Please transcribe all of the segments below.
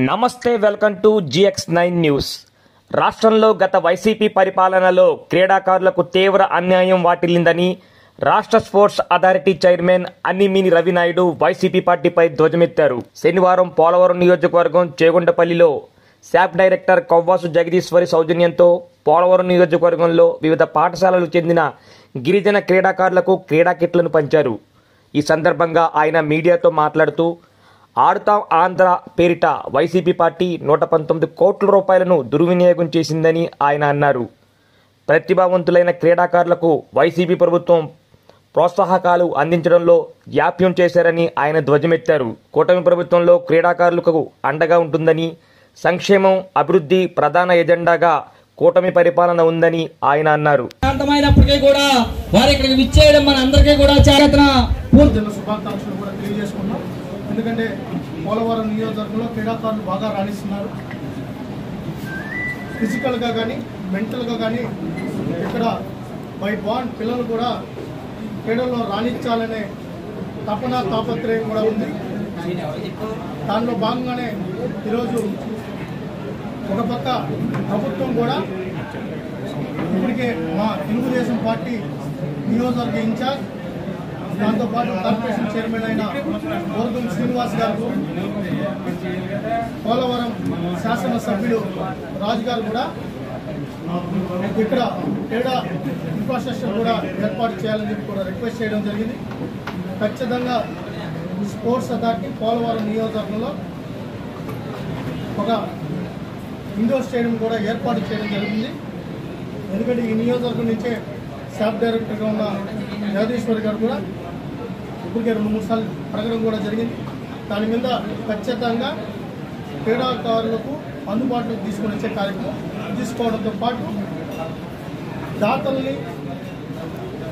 నమస్తే, welcome to GX9 news. రాష్ట్రంలో గత వైసీపీ పరిపాలనలో క్రీడాకారులకు తీవ్ర అన్యాయం వాటిల్లిందని రాష్ట్ర sports authority chairman Animini Ravi Naidu YCP పార్టీపై ధ్వజమెత్తారు. శనివారం పోలవరం నియోజకవర్గం చేగుండపల్లిలో శాప్ డైరెక్టర్ కొవ్వాసు జగదీశ్వరి సౌజన్యంతో పోలవరం నియోజకవర్గంలో వివిధ పాఠశాలలకు చెందిన గిరిజన క్రీడాకారులకు క్రీడా కిట్లను పంచారు. ఈ సందర్భంగా ఆయన మీడియాతో మాట్లాడుతూ ఆడుతాం ఆంధ్ర పేరిట వైసీపీ పార్టీ 119 కోట్ల రూపాయలను దుర్వినియోగం చేసిందని ఆయన అన్నారు. ప్రతిభావంతులైన క్రీడాకారులకు వైసీపీ ప్రభుత్వం ప్రోత్సాహకాలు అందించడంలో జాప్యం చేశారని ఆయన ధ్వజమెత్తారు. కూటమి ప్రభుత్వంలో క్రీడాకారులకు అండగా ఉంటుందని, సంక్షేమం అభివృద్ధి ప్రధాన ఎజెండాగా కూటమి పరిపాలన ఉందని ఆయన అన్నారు. ఎందుకంటే పోలవరం నియోజకవర్గంలో క్రీడాకారులు బాగా రాణిస్తున్నారు. ఫిజికల్గా కానీ మెంటల్గా కానీ ఇక్కడ బై బాండ్ పిల్లలు కూడా క్రీడల్లో రాణించాలనే తపన తాపత్రయం కూడా ఉంది. దానిలో భాగంగానే ఈరోజు ఒక పక్క ప్రభుత్వం కూడా ఇప్పటికే మా తెలుగుదేశం పార్టీ నియోజకవర్గ ఇన్ఛార్జ్, దాంతోపాటు కార్పొరేషన్ చైర్మన్ అయిన గోర్గం శ్రీనివాస్ గారు, పోలవరం శాసనసభ్యులు రాజు గారు కూడా ఇక్కడ క్రీడా ఇన్ఫ్రాస్ట్రక్చర్ కూడా ఏర్పాటు చేయాలని చెప్పి కూడా రిక్వెస్ట్ చేయడం జరిగింది. ఖచ్చితంగా స్పోర్ట్స్ అథారిటీ పోలవరం నియోజకవర్గంలో ఒక ఇండోర్ స్టేడియం కూడా ఏర్పాటు చేయడం జరిగింది. ఎందుకంటే ఈ నియోజకవర్గం నుంచే శాప్ డైరెక్టర్గా ఉన్న జగదీశ్వరి గారు కూడా ఇప్పటికే 2-3 సార్లు అడగడం కూడా జరిగింది. దాని మీద ఖచ్చితంగా క్రీడాకారులకు అందుబాటులోకి తీసుకుని వచ్చే కార్యక్రమం తీసుకోవడంతో పాటు దాతల్ని,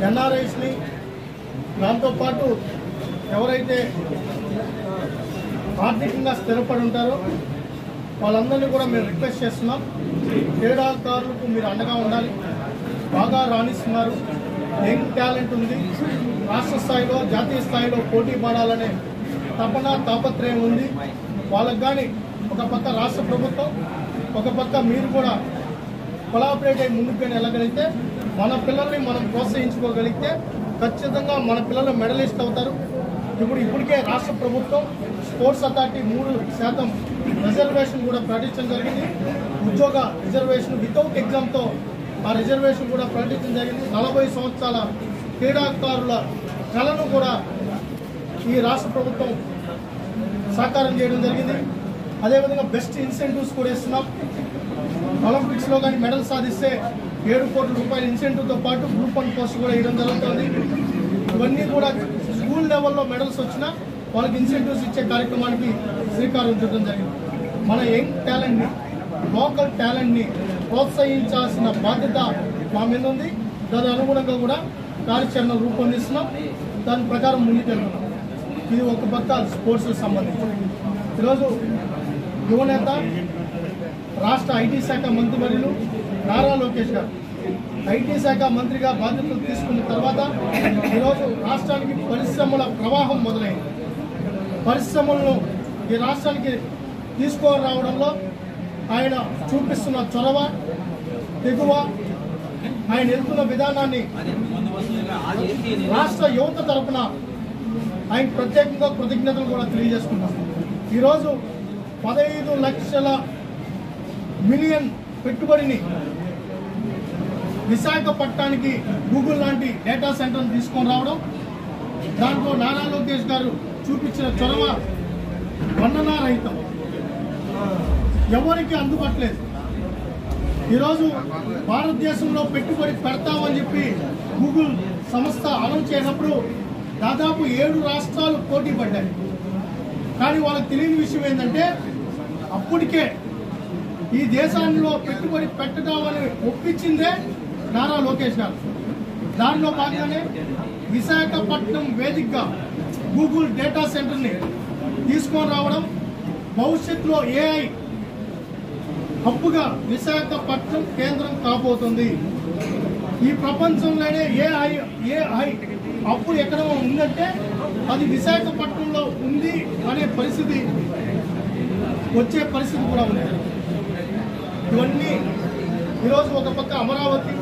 ఎన్ఆర్ఐస్ని, దాంతోపాటు ఎవరైతే ఆర్థికంగా స్థిరపడి ఉంటారో వాళ్ళందరినీ కూడా మేము రిక్వెస్ట్ చేస్తున్నాం. క్రీడాకారులకు మీరు అండగా ఉండాలి. బాగా రాణిస్తున్నారు, యంగ్ టాలెంట్ ఉంది, రాష్ట్ర స్థాయిలో జాతీయ స్థాయిలో పోటీ పడాలనే తపన తాపత్రయం ఉంది. వాళ్ళకు కానీ ఒక పక్క రాష్ట్ర ప్రభుత్వం, ఒక పక్క మీరు కూడా కొలాబరేట్ అయ్యి ముందుకు కానీ వెళ్ళగలిగితే, మన పిల్లల్ని మనం ప్రోత్సహించుకోగలిగితే ఖచ్చితంగా మన పిల్లలు మెడలిస్ట్ అవుతారు. ఇప్పటికే రాష్ట్ర ప్రభుత్వం స్పోర్ట్స్ అథారిటీ 3% రిజర్వేషన్ కూడా ప్రకటించడం జరిగింది. ఉద్యోగ రిజర్వేషన్ వితౌట్ ఎగ్జామ్తో ఆ రిజర్వేషన్ కూడా ప్రకటించడం జరిగింది. 40 సంవత్సరాల క్రీడాకారుల కళను కూడా ఈ రాష్ట్ర ప్రభుత్వం సాకారం చేయడం జరిగింది. అదేవిధంగా బెస్ట్ ఇన్సెంటివ్స్ కూడా ఇస్తున్నాం. ఒలింపిక్స్లో కానీ మెడల్ సాధిస్తే 7 కోట్ల రూపాయల ఇన్సెంటివ్తో పాటు గ్రూప్ 1 పోస్ట్ కూడా ఇవ్వడం జరుగుతుంది. ఇవన్నీ కూడా స్కూల్ లెవెల్లో మెడల్స్ వచ్చినా వాళ్ళకి ఇన్సెంటివ్స్ ఇచ్చే కార్యక్రమానికి శ్రీకారం చుట్టడం జరిగింది. మన యంగ్ టాలెంట్ని, లోకల్ టాలెంట్ని ప్రోత్సహించాల్సిన బాధ్యత మా మీద ఉంది. దాని అనుగుణంగా కూడా కార్యాచరణ రూపొందిస్తున్నాం. దాని ప్రకారం ముందుకెళ్తున్నాం. ఇది ఒక పక్క స్పోర్ట్స్కి సంబంధించి. ఈరోజు యువనేత, రాష్ట్ర ఐటీ శాఖ మంత్రివర్యులు నారా లోకేష్ గారు ఐటీ శాఖ మంత్రిగా బాధ్యతలు తీసుకున్న తర్వాత ఈరోజు రాష్ట్రానికి పరిశ్రమల ప్రవాహం మొదలైంది. పరిశ్రమలను ఈ రాష్ట్రానికి తీసుకొని రావడంలో ఆయన చూపిస్తున్న చొరవ, తెగువ, ఆయన వెళ్తున్న విధానాన్ని రాష్ట్ర యువత తరఫున ఆయన ప్రత్యేకంగా కృతజ్ఞతలు కూడా తెలియజేసుకున్నాం. ఈరోజు 15 లక్షల మిలియన్ పెట్టుబడిని విశాఖపట్నానికి గూగుల్ లాంటి డేటా సెంటర్ని తీసుకొని రావడం, దాంట్లో నారా లోకేష్ గారు చూపించిన చొరవ వర్ణనారహితం, ఎవరికి అందుబాటులేదు. ఈరోజు భారతదేశంలో పెట్టుబడి పెడతామని చెప్పి గూగుల్ సంస్థ అనౌన్స్ చేసినప్పుడు దాదాపు 7 రాష్ట్రాలు పోటీ పడ్డాయి. కానీ వాళ్ళకి తెలియని విషయం ఏంటంటే అప్పటికే ఈ దేశాల్లో పెట్టుబడి పెట్టడామని ఒప్పించిందే నారా లోకేష్ గారు. దానిలో భాగంగానే విశాఖపట్నం వేదికగా గూగుల్ డేటా సెంటర్ని తీసుకొని రావడం, భవిష్యత్తులో AI హబ్బుగా విశాఖపట్నం కేంద్రం కాబోతుంది. ఈ ప్రపంచంలోనే AI హబ్బు ఎక్కడ ఉందంటే అది విశాఖపట్నంలో ఉంది అనే పరిస్థితి వచ్చే పరిస్థితి కూడా ఉంది. ఇవన్నీ ఈరోజు ఒక పక్క అమరావతి,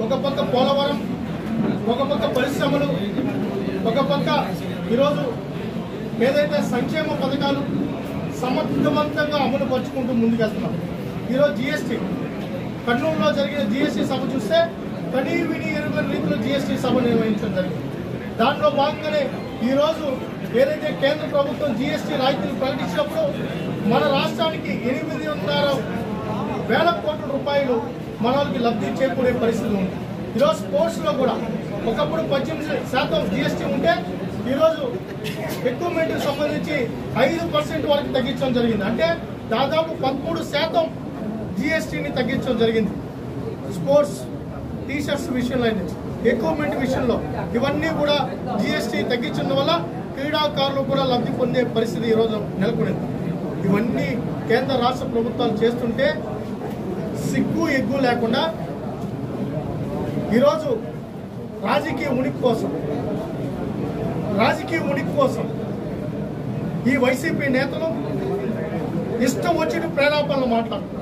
ఒక పక్క పోలవరం, ఒక పక్క పరిశ్రమలు, ఒక పక్క ఈరోజు ఏదైతే సంక్షేమ పథకాలు సమర్థవంతంగా అమలు పరుచుకుంటూ ముందుకెళ్తున్నాం. ఈరోజు జిఎస్టీ కర్నూలులో జరిగిన జిఎస్టీ సభ చూస్తే కనీరు విని ఎరుగని రీతిలో జిఎస్టీ సభ నిర్వహించడం జరిగింది. దాంట్లో భాగంగానే ఈరోజు ఏదైతే కేంద్ర ప్రభుత్వం జిఎస్టీ రాయితీలు ప్రకటించినప్పుడు మన రాష్ట్రానికి 8.5 వేల కోట్ల రూపాయలు మన వాళ్ళకి లబ్ధి చేకూరే పరిస్థితి ఉంది. ఈరోజు స్పోర్ట్స్లో కూడా ఒకప్పుడు 18% జిఎస్టీ ఉంటే ఈరోజు ఎక్విప్మెంట్కి సంబంధించి 5% వరకు తగ్గించడం జరిగింది. అంటే దాదాపు 13% జిఎస్టీని తగ్గించడం జరిగింది. స్పోర్ట్స్ టీషర్ట్స్ విషయంలో అయితే ఎక్విప్మెంట్ విషయంలో ఇవన్నీ కూడా జిఎస్టీ తగ్గించడం వల్ల క్రీడాకారులు కూడా లబ్ధి పొందే పరిస్థితి ఈరోజు నెలకొనింది. ఇవన్నీ కేంద్ర రాష్ట్ర ప్రభుత్వాలు చేస్తుంటే సిగ్గు ఎగ్గు లేకుండా ఈరోజు రాజకీయ ఉనికి కోసం ఈ వైసీపీ నేతలు ఇష్టం వచ్చిన ప్రేరేపణలు మాట్లాడుతున్నారు.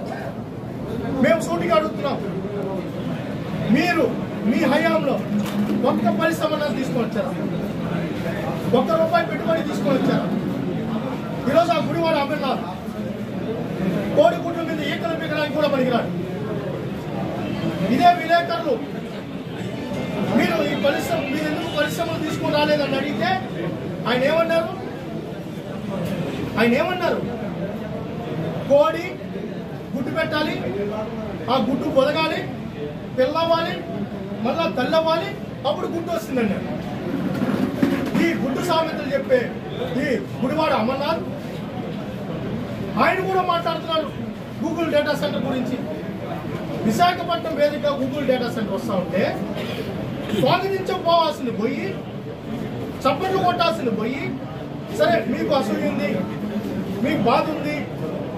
మేము సూటిగా అడుగుతున్నాం, మీరు మీ హయాంలో ఒక్క పరిశ్రమ తీసుకొని వచ్చారా? ₹1 పెట్టుబడి తీసుకొని వచ్చారా? ఈరోజు ఆ గుడివాడ అమర్నాథ్ కోడిగుడ్ల మీద ఈకలు పీకడానికి కూడా పనికిరాడు. ఇదే విలేకరులు మీరు ఈ పరిశ్రమ మీరు ఎందుకు పరిశ్రమలు తీసుకొని రాలేదని అడిగితే ఆయన ఏమన్నారు? కోడి గుడ్డు పెట్టాలి, ఆ గుడ్డు బొదగాలి, పిల్లవ్వాలి, మళ్ళా తల్లవ్వాలి, అప్పుడు గుడ్డు వస్తుందండి. ఈ గుడ్డు సామెతలు చెప్పే ఈ గుడివాడ అమర్నాథ్ ఆయన కూడా మాట్లాడుతున్నారు గూగుల్ డేటా సెంటర్ గురించి. విశాఖపట్నం వేదిక గూగుల్ డేటా సెంటర్ వస్తా ఉంటే స్వాగతించకపోవాల్సింది పోయి చప్పట్లు కొట్టాల్సింది పోయి, సరే మీకు అసూయ ఉంది, మీకు బాధ ఉంది,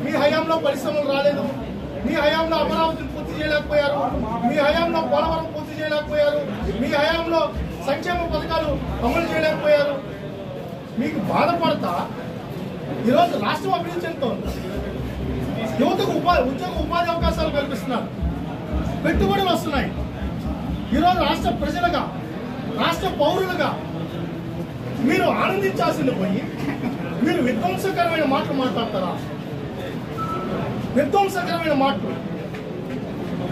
మీ హయాంలో పరిశ్రమలు రాలేదు, మీ హయాంలో అమరావతిని పూర్తి చేయలేకపోయారు, మీ హయాంలో పోలవరం పూర్తి చేయలేకపోయారు, మీ హయాంలో సంక్షేమ పథకాలు అమలు చేయలేకపోయారు, మీకు బాధపడతా ఈరోజు రాష్ట్రం అభివృద్ధి చెందుతోంది. యువతకు ఉపాధి అవకాశాలు కల్పిస్తున్నారు, పెట్టుబడులు వస్తున్నాయి. ఈరోజు రాష్ట్ర ప్రజలుగా, రాష్ట్ర పౌరులుగా మీరు ఆనందించాల్సింది పోయి మీరు విధ్వంసకరమైన మాటలు మాట్లాడతారా? విధ్వంసకరమైన మాటలు.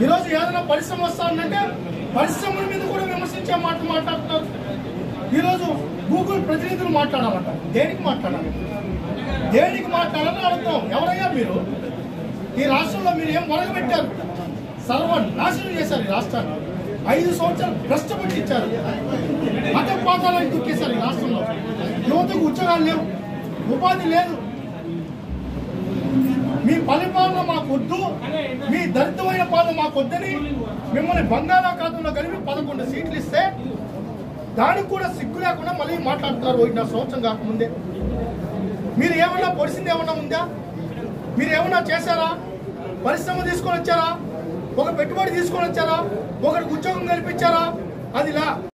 ఈరోజు ఏదైనా పరిశ్రమ వస్తానంటే పరిశ్రమల మీద కూడా విమర్శించే మాటలు మాట్లాడుతున్నారు. ఈరోజు గూగుల్ ప్రతినిధులు మాట్లాడాలంట. దేనికి మాట్లాడాలని అడుగుతాం. ఎవరయ్యా మీరు? ఈ రాష్ట్రంలో మీరు ఏం మొరగబెట్టారు? సర్వనాశనం చేశారు ఈ రాష్ట్రాన్ని. 5 సంవత్సరాలు కష్టపట్టించారు, మతపాతాలను దుక్కేశారు ఈ రాష్ట్రంలో. యువతకు ఉద్యోగాలు లేవు, ఉపాధి లేదు. మీ పరిపాలన మాకొద్దు, మీ దరిద్రమైన పాలన మాకొద్దని మిమ్మల్ని బంగాళాఖాతంలో కలిపి 11 సీట్లు ఇస్తే దానికి కూడా సిగ్గు లేకుండా మళ్ళీ మాట్లాడుతున్నారు. 1.5 సంవత్సరం కాకముందే మీరు ఏమన్నా పొడిసింది ఏమన్నా ఉందా? మీరు ఏమన్నా చేశారా? పరిశ్రమ తీసుకొని వచ్చారా? ఒక పెట్టుబడి తీసుకొని వచ్చారా? ఒకరికి ఉద్యోగం కల్పించారా? అదిలా